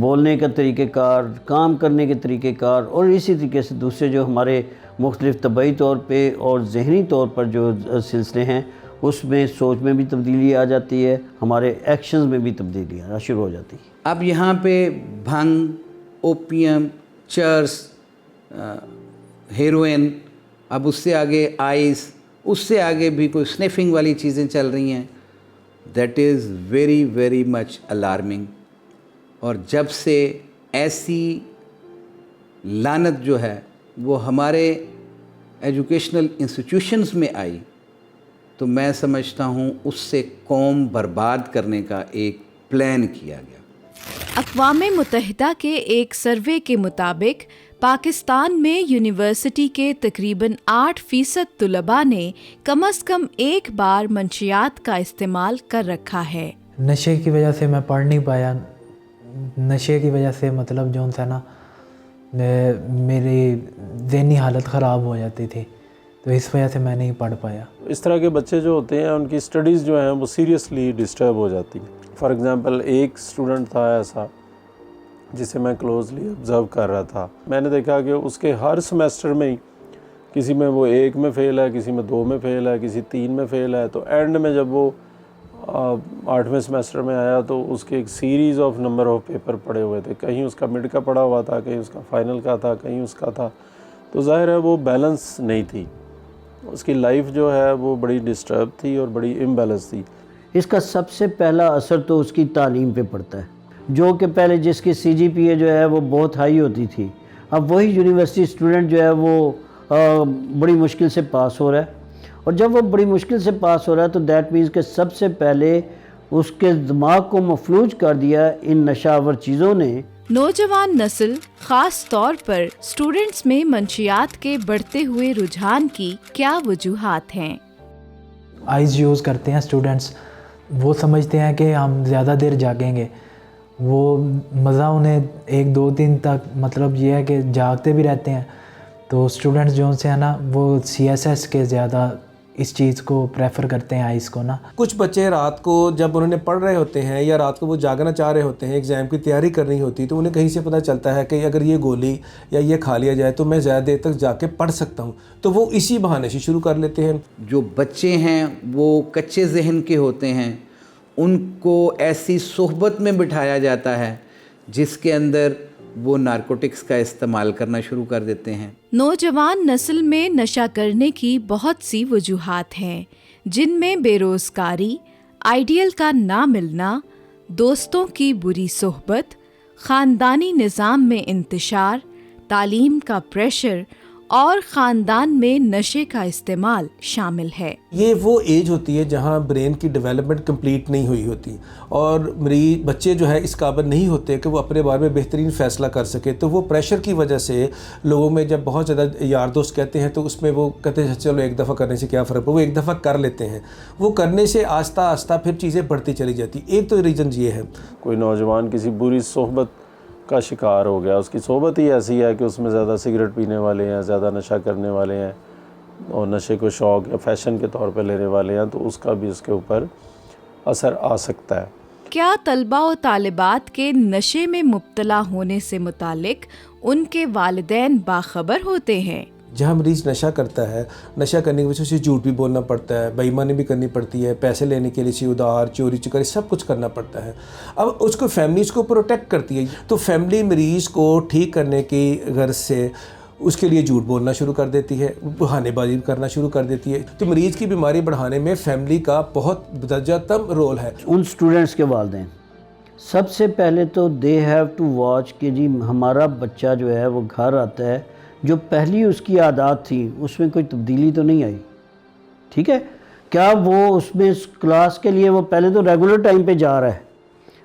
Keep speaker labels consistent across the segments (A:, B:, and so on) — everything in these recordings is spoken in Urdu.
A: بولنے کا طریقہ کار، کام کرنے کے طریقہ کار، اور اسی طریقے سے دوسرے جو ہمارے مختلف طبعی طور پہ اور ذہنی طور پر جو سلسلے ہیں اس میں سوچ میں بھی تبدیلی آ جاتی ہے، ہمارے ایکشنز میں بھی تبدیلی آنا شروع ہو جاتی ہے۔
B: اب یہاں پہ بھنگ، اوپیم، چرس، ہیروئن، اب اس سے آگے آئس، اس سے آگے بھی کوئی سنیفنگ والی چیزیں چل رہی ہیں۔ That is very very much alarming. اور جب سے ایسی لعنت جو ہے وہ ہمارے ایجوکیشنل انسٹیٹیوشنز میں آئی تو میں سمجھتا ہوں اس سے قوم برباد کرنے کا ایک پلان کیا گیا۔
C: اقوام متحدہ کے ایک سروے کے مطابق پاکستان میں یونیورسٹی کے تقریباً 8% طلباء نے کم از کم ایک بار منشیات کا استعمال کر رکھا ہے۔
D: نشے کی وجہ سے میں پڑھ نہیں پایا، نشے کی وجہ سے مطلب جو ہے نا میری ذہنی حالت خراب ہو جاتی تھی، تو اس وجہ سے میں نہیں پڑھ پایا۔
E: اس طرح کے بچے جو ہوتے ہیں ان کی سٹڈیز جو ہیں وہ سیریسلی ڈسٹرب ہو جاتی ہیں۔ فار ایگزامپل ایک اسٹوڈنٹ تھا ایسا جسے میں کلوزلی آبزرو کر رہا تھا، میں نے دیکھا کہ اس کے ہر سمیسٹر میں ہی کسی میں وہ 1 میں فیل ہے، کسی میں 2 میں فیل ہے، کسی 3 میں فیل ہے، تو اینڈ میں جب وہ 8ویں سمیسٹر میں آیا تو اس کے ایک series of number of paper پڑے ہوئے تھے، کہیں اس کا مڈ کا پڑا ہوا تھا، کہیں اس کا فائنل کا تھا، کہیں اس کا تھا، تو ظاہر ہے وہ بیلنس نہیں تھی، اس کی لائف جو ہے وہ بڑی ڈسٹرب تھی اور بڑی امبیلنس تھی۔
A: اس کا سب سے پہلا اثر تو اس کی تعلیم پہ پڑتا ہے، جو کہ پہلے جس کی CGPA جو ہے وہ بہت ہائی ہوتی تھی، اب وہی یونیورسٹی اسٹوڈنٹ جو ہے وہ بڑی مشکل سے پاس ہو رہا ہے، اور جب وہ بڑی مشکل سے پاس ہو رہا ہے تو دیٹ مینس کہ سب سے پہلے اس کے دماغ کو مفلوج کر دیا ان نشہ آور چیزوں نے۔
C: نوجوان نسل خاص طور پر اسٹوڈنٹس میں منشیات کے بڑھتے ہوئے رجحان کی کیا وجوہات ہیں؟
D: آئس یوز کرتے ہیں اسٹوڈنٹس، وہ سمجھتے ہیں کہ ہم زیادہ دیر جاگیں گے، وہ مزہ انہیں 1 2 دن تک مطلب یہ ہے کہ جاگتے بھی رہتے ہیں، تو اسٹوڈنٹس جو سے ہیں نا وہ CSS کے زیادہ اس چیز کو پریفر کرتے ہیں آئس کو نا۔
F: کچھ بچے رات کو جب انہوں نے پڑھ رہے ہوتے ہیں یا رات کو وہ جاگنا چاہ رہے ہوتے ہیں، ایگزام کی تیاری کرنی ہوتی، تو انہیں کہیں سے پتہ چلتا ہے کہ اگر یہ گولی یا یہ کھا لیا جائے تو میں زیادہ دیر تک جا کے پڑھ سکتا ہوں، تو وہ اسی بہانے سے شروع کر لیتے ہیں۔
B: جو بچے ہیں وہ کچے ذہن کے ہوتے ہیں، ان کو ایسی صحبت میں بٹھایا جاتا ہے جس کے اندر وہ نارکوٹکس کا استعمال کرنا شروع کر دیتے ہیں۔
C: نوجوان نسل میں نشہ کرنے کی بہت سی وجوہات ہیں، جن میں بے روزگاری، آئیڈیل کا نہ ملنا، دوستوں کی بری صحبت، خاندانی نظام میں انتشار، تعلیم کا پریشر اور خاندان میں نشے کا استعمال شامل ہے۔
F: یہ وہ ایج ہوتی ہے جہاں برین کی ڈیولپمنٹ کمپلیٹ نہیں ہوئی ہوتی، اور مریض بچے جو ہے اس قابل نہیں ہوتے کہ وہ اپنے بارے میں بہترین فیصلہ کر سکے، تو وہ پریشر کی وجہ سے لوگوں میں جب بہت زیادہ یار دوست کہتے ہیں تو اس میں وہ کہتے ہیں چلو ایک دفعہ کرنے سے کیا فرق پڑے، وہ ایک دفعہ کر لیتے ہیں، وہ کرنے سے آہستہ آہستہ پھر چیزیں بڑھتی چلی جاتی۔ ایک تو ریزن یہ ہے،
E: کوئی نوجوان کسی بری صحبت کا شکار ہو گیا، اس کی صحبت ہی ایسی ہے کہ اس میں زیادہ سگریٹ پینے والے ہیں، زیادہ نشہ کرنے والے ہیں اور نشے کو شوق یا فیشن کے طور پہ لینے والے ہیں، تو اس کا بھی اس کے اوپر اثر آ سکتا ہے۔
C: کیا طلباء و طالبات کے نشے میں مبتلا ہونے سے متعلق ان کے والدین باخبر ہوتے ہیں؟
F: جہاں مریض نشہ کرتا ہے، نشہ کرنے کی وجہ سے جھوٹ بھی بولنا پڑتا ہے، بے ایمانی بھی کرنی پڑتی ہے، پیسے لینے کے لیے سے ادھار، چوری چکاری سب کچھ کرنا پڑتا ہے۔ اب اس کو فیملی اس کو پروٹیکٹ کرتی ہے، تو فیملی مریض کو ٹھیک کرنے کی غرض سے اس کے لیے جھوٹ بولنا شروع کر دیتی ہے، بہانے بازی کرنا شروع کر دیتی ہے، تو مریض کی بیماری بڑھانے میں فیملی کا بہت درجہ کم رول ہے۔
A: ان اسٹوڈنٹس کے والدین سب سے پہلے تو دے ہیو ٹو واچ کہ جی ہمارا بچہ جو ہے وہ گھر آتا ہے، جو پہلی اس کی عادات تھی اس میں کوئی تبدیلی تو نہیں آئی، ٹھیک ہے، کیا وہ اس میں کلاس کے لیے وہ پہلے تو ریگولر ٹائم پہ جا رہا ہے،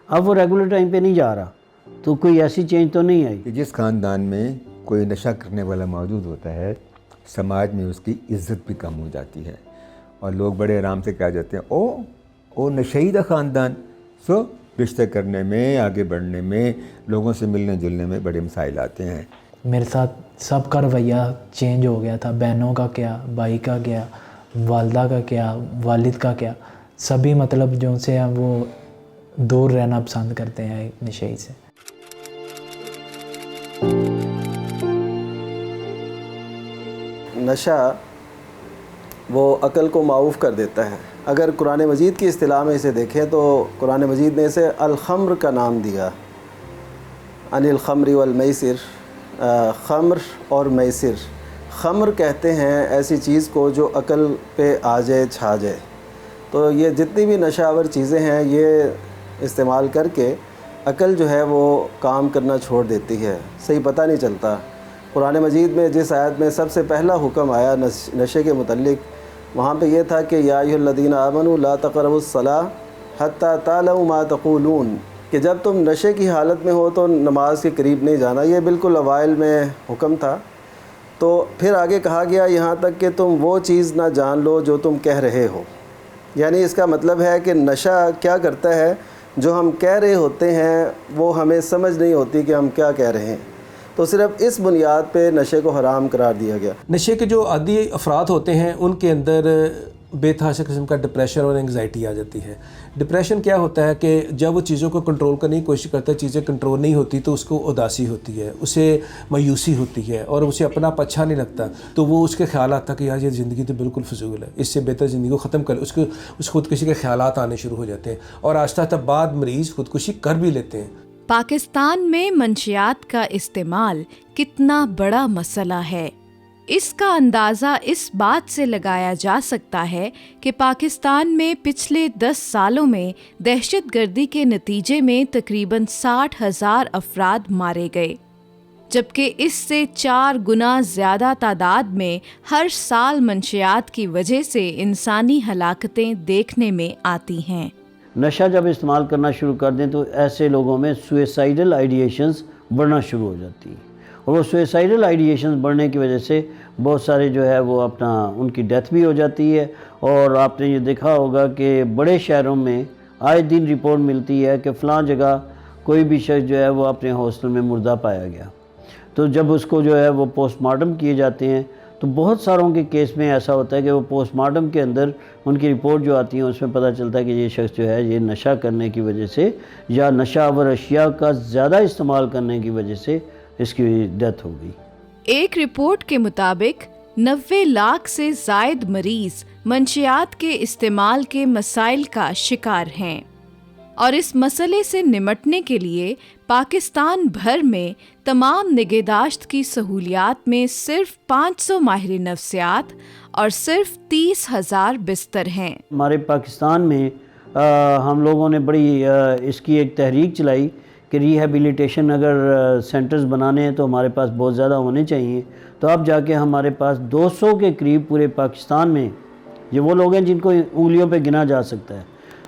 A: اب وہ ریگولر ٹائم پہ نہیں جا رہا، تو کوئی ایسی چینج تو نہیں آئی۔
G: کہ جس خاندان میں کوئی نشہ کرنے والا موجود ہوتا ہے، سماج میں اس کی عزت بھی کم ہو جاتی ہے، اور لوگ بڑے آرام سے کہہ جاتے ہیں او نشئی دا خاندان، سو رشتے کرنے میں، آگے بڑھنے میں، لوگوں سے ملنے جلنے میں بڑے مسائل آتے ہیں۔
D: میرے ساتھ سب کا رویہ چینج ہو گیا تھا، بہنوں کا کیا، بھائی کا کیا، والدہ کا کیا، والد کا کیا، سبھی مطلب جو سے ہیں وہ دور رہنا پسند کرتے ہیں نشے سے۔
H: نشہ وہ عقل کو معوف کر دیتا ہے. اگر قرآن مجید کی اصطلاح میں اسے دیکھیں تو قرآن مجید نے اسے الخمر کا نام دیا. عن الخمر والمیسر، خمر اور میسر. خمر کہتے ہیں ایسی چیز کو جو عقل پہ آ جائے، چھا جائے. تو یہ جتنی بھی نشہ آور چیزیں ہیں یہ استعمال کر کے عقل جو ہے وہ کام کرنا چھوڑ دیتی ہے، صحیح پتہ نہیں چلتا. قرآن مجید میں جس آیت میں سب سے پہلا حکم آیا نشے کے متعلق، وہاں پہ یہ تھا کہ یا ایھا الذین آمنوا لا تقربوا الصلاۃ حتی تعلموا ما تقولون، کہ جب تم نشے کی حالت میں ہو تو نماز کے قریب نہیں جانا. یہ بالکل اوائل میں حکم تھا. تو پھر آگے کہا گیا یہاں تک کہ تم وہ چیز نہ جان لو جو تم کہہ رہے ہو. یعنی اس کا مطلب ہے کہ نشہ کیا کرتا ہے، جو ہم کہہ رہے ہوتے ہیں وہ ہمیں سمجھ نہیں ہوتی کہ ہم کیا کہہ رہے ہیں. تو صرف اس بنیاد پہ نشے کو حرام قرار دیا گیا.
F: نشے کے جو عادی افراد ہوتے ہیں ان کے اندر بے تحاشا قسم کا ڈپریشن اور انگزائٹی آ جاتی ہے. ڈپریشن کیا ہوتا ہے کہ جب وہ چیزوں کو کنٹرول کرنے کی کوشش کرتا ہے، چیزیں کنٹرول نہیں ہوتی تو اس کو اداسی ہوتی ہے، اسے مایوسی ہوتی ہے اور اسے اپنا آپ اچھا نہیں لگتا. تو وہ اس کے خیال آتا کہ یار یہ زندگی تو بالکل فضول ہے، اس سے بہتر زندگی کو ختم کر. اس خودکشی کے خیالات آنے شروع ہو جاتے ہیں اور آہستہ آہستہ بعد مریض خودکشی کر بھی لیتے ہیں.
C: پاکستان میں منشیات کا استعمال کتنا بڑا مسئلہ ہے، اس کا اندازہ اس بات سے لگایا جا سکتا ہے کہ پاکستان میں پچھلے 10 سالوں میں دہشت گردی کے نتیجے میں تقریباً 60,000 افراد مارے گئے، جبکہ اس سے 4 گنا زیادہ تعداد میں ہر سال منشیات کی وجہ سے انسانی ہلاکتیں دیکھنے میں آتی ہیں.
A: نشہ جب استعمال کرنا شروع کر دیں تو ایسے لوگوں میں سوئسائیڈل آئیڈیشنز بڑھنا شروع ہو جاتی ہیں، اور وہ سوئسائیڈل آئیڈیشنز بڑھنے کی وجہ سے بہت سارے جو ہے وہ ان کی ڈیتھ بھی ہو جاتی ہے. اور آپ نے یہ دیکھا ہوگا کہ بڑے شہروں میں آئے دن رپورٹ ملتی ہے کہ فلاں جگہ کوئی بھی شخص جو ہے وہ اپنے ہاسٹل میں مردہ پایا گیا. تو جب اس کو جو ہے وہ پوسٹ مارٹم کیے جاتے ہیں تو بہت ساروں کے کیس میں ایسا ہوتا ہے کہ وہ پوسٹ مارٹم کے اندر ان کی رپورٹ جو آتی ہے اس میں پتہ چلتا ہے کہ یہ شخص جو ہے یہ نشہ کرنے کی وجہ سے یا نشہ آور اشیاء کا زیادہ استعمال کرنے کی وجہ سے اس کی ڈیتھ ہو گئی.
C: ایک رپورٹ کے مطابق 90 لاکھ سے زائد مریض منشیات کے استعمال کے مسائل کا شکار ہیں، اور اس مسئلے سے نمٹنے کے لیے پاکستان بھر میں تمام نگہداشت کی سہولیات میں صرف 500 ماہر نفسیات اور صرف 30,000 بستر ہیں.
A: ہمارے پاکستان میں ہم لوگوں نے بڑی اس کی ایک تحریک چلائی کہ ریہیبلیٹیشن اگر سینٹرز بنانے ہیں تو ہمارے پاس بہت زیادہ ہونے چاہیے. تو اب جا کے ہمارے پاس 200 کے قریب پورے پاکستان میں، یہ وہ لوگ ہیں جن کو انگلیوں پہ گنا جا سکتا ہے،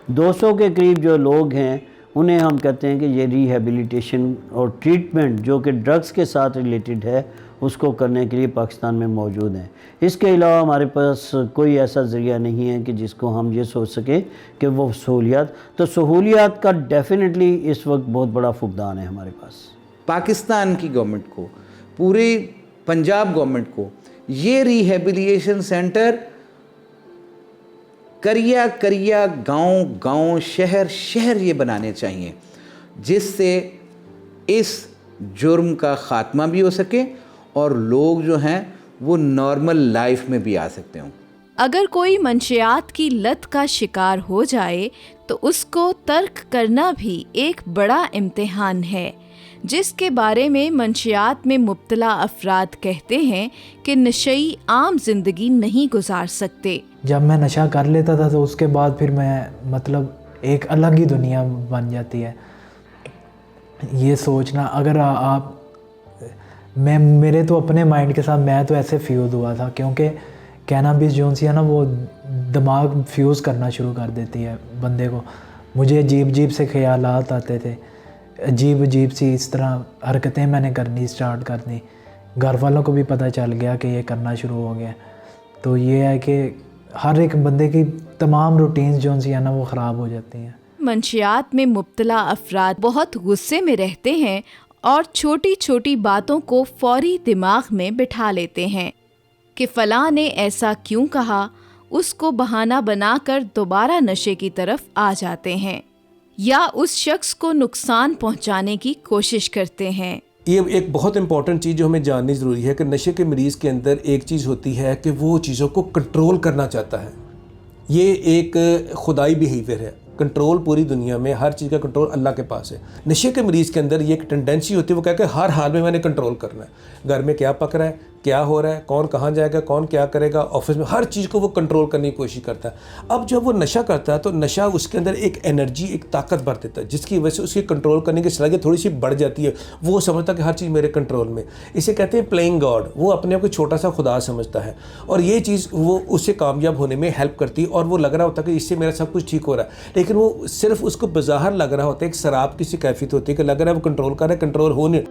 A: 200 کے قریب جو لوگ ہیں انہیں ہم کہتے ہیں کہ یہ ریہیبلیٹیشن اور ٹریٹمنٹ جو کہ ڈرگز کے ساتھ ریلیٹڈ ہے اس کو کرنے کے لیے پاکستان میں موجود ہیں. اس کے علاوہ ہمارے پاس کوئی ایسا ذریعہ نہیں ہے کہ جس کو ہم یہ سوچ سکیں کہ وہ سہولیات کا ڈیفینیٹلی اس وقت بہت بڑا فقدان ہے ہمارے پاس.
B: پاکستان کی گورنمنٹ کو، پوری پنجاب گورنمنٹ کو یہ ریہیبلیٹیشن سینٹر کریا گاؤں شہر یہ بنانے چاہیے، جس سے اس جرم کا خاتمہ بھی ہو سکے اور لوگ جو ہیں وہ نارمل لائف میں بھی آ سکتے ہوں.
C: اگر کوئی منشیات کی لت کا شکار ہو جائے تو اس کو ترک کرنا بھی ایک بڑا امتحان ہے، جس کے بارے میں منشیات میں مبتلا افراد کہتے ہیں کہ نشئی عام زندگی نہیں گزار سکتے.
D: جب میں نشہ کر لیتا تھا تو اس کے بعد پھر میں مطلب ایک الگ ہی دنیا بن جاتی ہے. یہ سوچنا اگر آپ میرے تو اپنے مائنڈ کے ساتھ میں تو ایسے فیوز ہوا تھا، کیونکہ کینابیس جو سی ہے نا وہ دماغ فیوز کرنا شروع کر دیتی ہے بندے کو. مجھے عجیب سے خیالات آتے تھے، عجیب سی اس طرح حرکتیں میں نے کرنی اسٹارٹ کر دی. گھر والوں کو بھی پتہ چل گیا کہ یہ کرنا شروع ہو گیا. تو یہ ہے کہ ہر ایک بندے کی تمام روٹینز جو سی ہے نا وہ خراب ہو جاتی ہیں.
C: منشیات میں مبتلا افراد بہت غصے میں رہتے ہیں اور چھوٹی چھوٹی باتوں کو فوری دماغ میں بٹھا لیتے ہیں کہ فلاں نے ایسا کیوں کہا. اس کو بہانہ بنا کر دوبارہ نشے کی طرف آ جاتے ہیں یا اس شخص کو نقصان پہنچانے کی کوشش کرتے ہیں.
F: یہ ایک بہت امپورٹنٹ چیز جو ہمیں جاننی ضروری ہے کہ نشے کے مریض کے اندر ایک چیز ہوتی ہے کہ وہ چیزوں کو کنٹرول کرنا چاہتا ہے. یہ ایک خدائی بیہیویئر ہے. کنٹرول پوری دنیا میں ہر چیز کا کنٹرول اللہ کے پاس ہے. نشے کے مریض کے اندر یہ ایک ٹینڈنسی ہوتی ہے، وہ کہہ کہ ہر حال میں نے کنٹرول کرنا ہے. گھر میں کیا پک رہا ہے، کیا ہو رہا ہے، کون کہاں جائے گا، کون کیا کرے گا، آفس میں ہر چیز کو وہ کنٹرول کرنے کی کوشش کرتا ہے. اب جب وہ نشہ کرتا ہے تو نشہ اس کے اندر ایک انرجی، ایک طاقت بھر دیتا ہے، جس کی وجہ سے اس کی کنٹرول کرنے کی صلاحیت تھوڑی سی بڑھ جاتی ہے. وہ سمجھتا ہے کہ ہر چیز میرے کنٹرول میں. اسے کہتے ہیں پلینگ گاڈ. وہ اپنے آپ کو چھوٹا سا خدا سمجھتا ہے، اور یہ چیز وہ اسے کامیاب ہونے میں ہیلپ کرتی ہے، اور وہ لگ رہا ہوتا ہے کہ اس سے میرا سب کچھ ٹھیک ہو رہا ہے. لیکن وہ صرف اس کو بظاہر لگ رہا ہوتا ہے، ایک شراب کی سی کیفیت ہوتی ہے کہ لگ رہا ہے وہ کنٹرول کر رہا ہے، کنٹرول ہونے.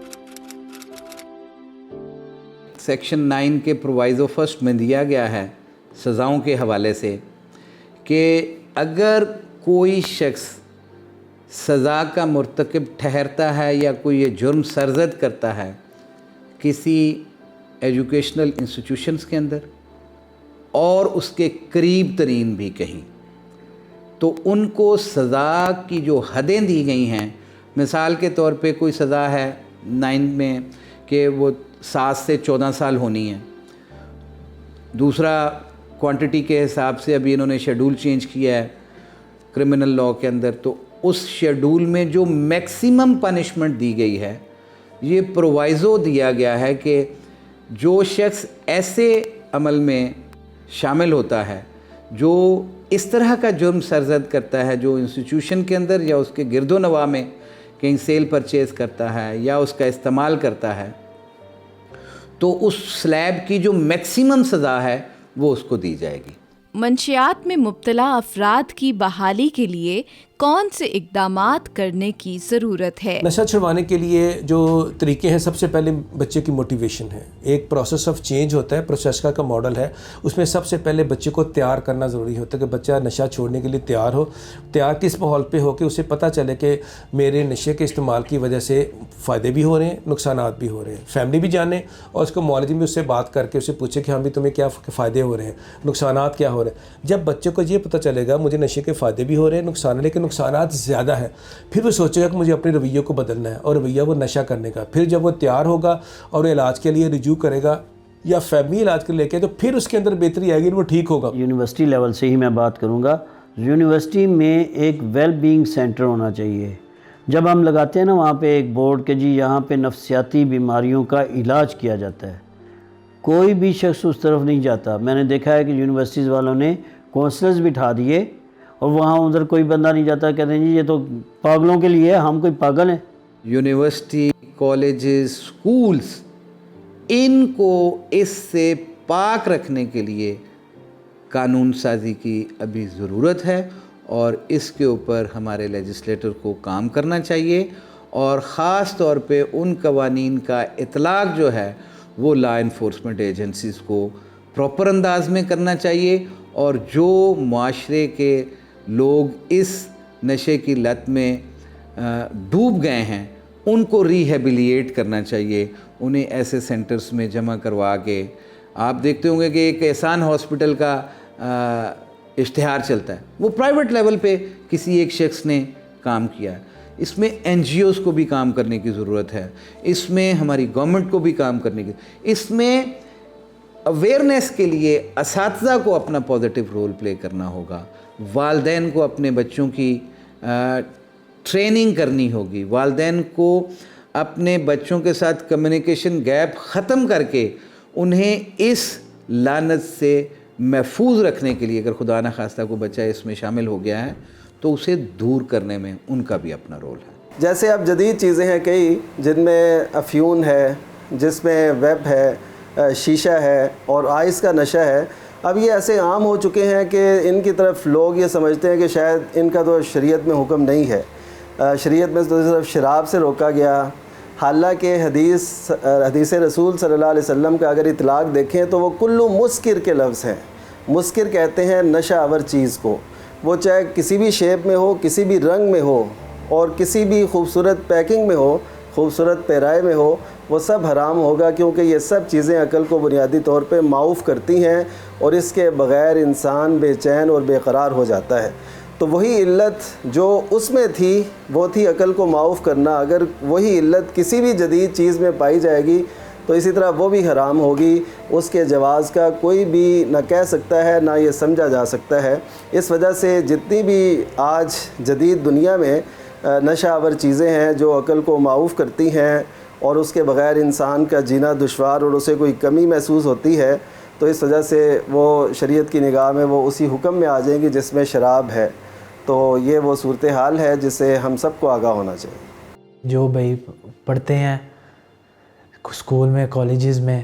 B: سیکشن 9 کے پرووائزو فرسٹ میں دیا گیا ہے سزاؤں کے حوالے سے کہ اگر کوئی شخص سزا کا مرتکب ٹھہرتا ہے یا کوئی یہ جرم سرزد کرتا ہے کسی ایجوکیشنل انسٹیٹیوشنز کے اندر اور اس کے قریب ترین بھی کہیں، تو ان کو سزا کی جو حدیں دی گئی ہیں، مثال کے طور پہ کوئی سزا ہے 9 میں کہ وہ 7 سے 14 سال ہونی ہے. دوسرا کوانٹٹی کے حساب سے ابھی انہوں نے شیڈول چینج کیا ہے کرمنل لاء کے اندر، تو اس شیڈول میں جو میکسیمم پنشمنٹ دی گئی ہے، یہ پرووائزو دیا گیا ہے کہ جو شخص ایسے عمل میں شامل ہوتا ہے، جو اس طرح کا جرم سرزد کرتا ہے، جو انسٹیٹیوشن کے اندر یا اس کے گرد و نواح میں کہیں سیل پرچیز کرتا ہے یا اس کا استعمال کرتا ہے، تو اس سلیب کی جو میکسیمم سزا ہے وہ اس کو دی جائے گی.
C: منشیات میں مبتلا افراد کی بحالی کے لیے کون سے اقدامات کرنے کی ضرورت ہے؟
F: نشہ چھڑوانے کے لیے جو طریقے ہیں، سب سے پہلے بچے کی موٹیویشن ہے. ایک پروسیس آف چینج ہوتا ہے، پروسیس کا ماڈل ہے. اس میں سب سے پہلے بچے کو تیار کرنا ضروری ہوتا ہے کہ بچہ نشہ چھوڑنے کے لیے تیار ہو. تیار کس ماحول پہ ہو کہ اسے پتہ چلے کہ میرے نشے کے استعمال کی وجہ سے فائدے بھی ہو رہے ہیں، نقصانات بھی ہو رہے ہیں. فیملی بھی جانے اور اس کو معالجے میں اس سے بات کر کے اسے پوچھے کہ ہاں بھی تمہیں کیا فائدے ہو رہے ہیں، نقصانات کیا ہو رہے ہیں. جب بچے کو یہ پتہ چلے گا مجھے نشے کے فائدے بھی ہو رہے ہیں، نقصان، لیکن نقصانات زیادہ ہیں، پھر وہ سوچے گا کہ مجھے اپنے رویے کو بدلنا ہے، اور رویہ وہ نشہ کرنے کا. پھر جب وہ تیار ہوگا اور علاج کے لیے رجوع کرے گا یا فیملی علاج کے لے کے، تو پھر اس کے اندر بہتری آئے گی، وہ ٹھیک ہوگا.
A: یونیورسٹی لیول سے ہی میں بات کروں گا. یونیورسٹی میں ایک ویل بینگ سینٹر ہونا چاہیے. جب ہم لگاتے ہیں نا وہاں پہ ایک بورڈ کہ جی یہاں پہ نفسیاتی بیماریوں کا علاج کیا جاتا ہے، کوئی بھی شخص اس طرف نہیں جاتا. میں نے دیکھا ہے کہ یونیورسٹیز والوں نے کونسلرز بٹھا دیے اور وہاں ادھر کوئی بندہ نہیں جاتا، کہتے ہیں جی یہ تو پاگلوں کے لیے ہے، ہم کوئی پاگل ہیں.
B: یونیورسٹی، کالجز، سکولز، ان کو اس سے پاک رکھنے کے لیے قانون سازی کی ابھی ضرورت ہے، اور اس کے اوپر ہمارے لیجسلیٹر کو کام کرنا چاہیے، اور خاص طور پہ ان قوانین کا اطلاق جو ہے وہ لا انفورسمنٹ ایجنسیز کو پراپر انداز میں کرنا چاہیے، اور جو معاشرے کے لوگ اس نشے کی لت میں ڈوب گئے ہیں ان کو ریہیبلیٹ کرنا چاہیے. انہیں ایسے سینٹرز میں جمع کروا کے، آپ دیکھتے ہوں گے کہ ایک احسان ہاسپٹل کا اشتہار چلتا ہے، وہ پرائیویٹ لیول پہ کسی ایک شخص نے کام کیا ہے. اس میں این جی اوز کو بھی کام کرنے کی ضرورت ہے، اس میں ہماری گورنمنٹ کو بھی کام کرنے کی، اس میں اویئرنیس کے لیے اساتذہ کو اپنا پازیٹیو رول پلے کرنا ہوگا، والدین کو اپنے بچوں کی ٹریننگ کرنی ہوگی، والدین کو اپنے بچوں کے ساتھ کمیونیکیشن گیپ ختم کر کے انہیں اس لعنت سے محفوظ رکھنے کے لیے، اگر خدا نخواستہ کو بچہ اس میں شامل ہو گیا ہے تو اسے دور کرنے میں ان کا بھی اپنا رول ہے.
H: جیسے اب جدید چیزیں ہیں کئی، جن میں افیون ہے، جس میں ویب ہے، شیشہ ہے اور آئس کا نشہ ہے. اب یہ ایسے عام ہو چکے ہیں کہ ان کی طرف لوگ یہ سمجھتے ہیں کہ شاید ان کا تو شریعت میں حکم نہیں ہے. شریعت میں تو صرف شراب سے روکا گیا، حالانکہ حدیث رسول صلی اللہ علیہ وسلم کا اگر اطلاق دیکھیں تو وہ کلو مسکر کے لفظ ہیں. مسکر کہتے ہیں نشہ آور چیز کو، وہ چاہے کسی بھی شیپ میں ہو، کسی بھی رنگ میں ہو، اور کسی بھی خوبصورت پیکنگ میں ہو، خوبصورت پیرائے میں ہو، وہ سب حرام ہوگا، کیونکہ یہ سب چیزیں عقل کو بنیادی طور پہ معوف کرتی ہیں اور اس کے بغیر انسان بے چین اور بے قرار ہو جاتا ہے. تو وہی علت جو اس میں تھی وہ تھی عقل کو معاف کرنا. اگر وہی علت کسی بھی جدید چیز میں پائی جائے گی تو اسی طرح وہ بھی حرام ہوگی. اس کے جواز کا کوئی بھی نہ کہہ سکتا ہے نہ یہ سمجھا جا سکتا ہے. اس وجہ سے جتنی بھی آج جدید دنیا میں نشہ آور چیزیں ہیں جو عقل کو معاف کرتی ہیں اور اس کے بغیر انسان کا جینا دشوار اور اسے کوئی کمی محسوس ہوتی ہے، تو اس وجہ سے وہ شریعت کی نگاہ میں وہ اسی حکم میں آ جائیں گی جس میں شراب ہے. تو یہ وہ صورتحال ہے جس سے ہم سب کو آگاہ ہونا چاہیے.
D: جو بھائی پڑھتے ہیں اسکول میں کالجز میں،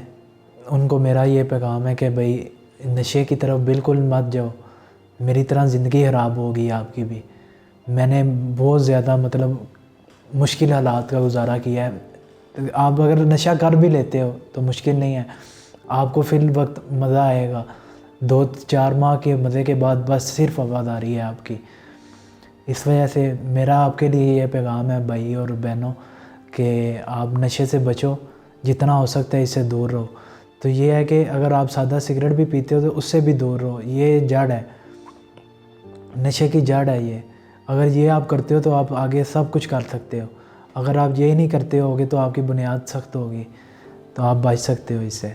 D: ان کو میرا یہ پیغام ہے کہ بھائی نشے کی طرف بالکل مت جاؤ. میری طرح زندگی خراب ہوگی آپ کی بھی. میں نے بہت زیادہ مطلب مشکل حالات کا گزارا کیا ہے. آپ اگر نشہ کر بھی لیتے ہو تو مشکل نہیں ہے، آپ کو فی الوقت مزہ آئے گا. 2-4 ماہ کے مزے کے بعد بس صرف وفاداری ہے آپ کی. اس وجہ سے میرا آپ کے لیے یہ پیغام ہے بھائی اور بہنوں کہ آپ نشے سے بچو، جتنا ہو سکتا ہے اس سے دور رہو. تو یہ ہے کہ اگر آپ سادہ سگریٹ بھی پیتے ہو تو اس سے بھی دور رہو. یہ جڑ ہے، نشے کی جڑ ہے یہ. اگر یہ آپ کرتے ہو تو آپ آگے سب کچھ کر سکتے ہو. اگر آپ یہ نہیں کرتے ہوگے تو آپ کی بنیاد سخت ہوگی، تو آپ بچ سکتے ہو اس سے.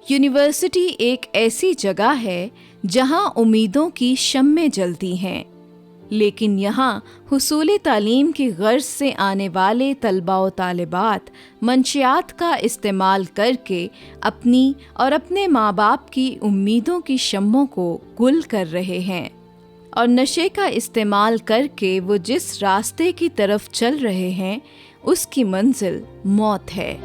C: یونیورسٹی ایک ایسی جگہ ہے جہاں امیدوں کی شمعیں جلتی ہیں، لیکن یہاں حصول تعلیم کی غرض سے آنے والے طلباء و طالبات منشیات کا استعمال کر کے اپنی اور اپنے ماں باپ کی امیدوں کی شمعوں کو گل کر رہے ہیں، اور نشے کا استعمال کر کے وہ جس راستے کی طرف چل رہے ہیں اس کی منزل موت ہے.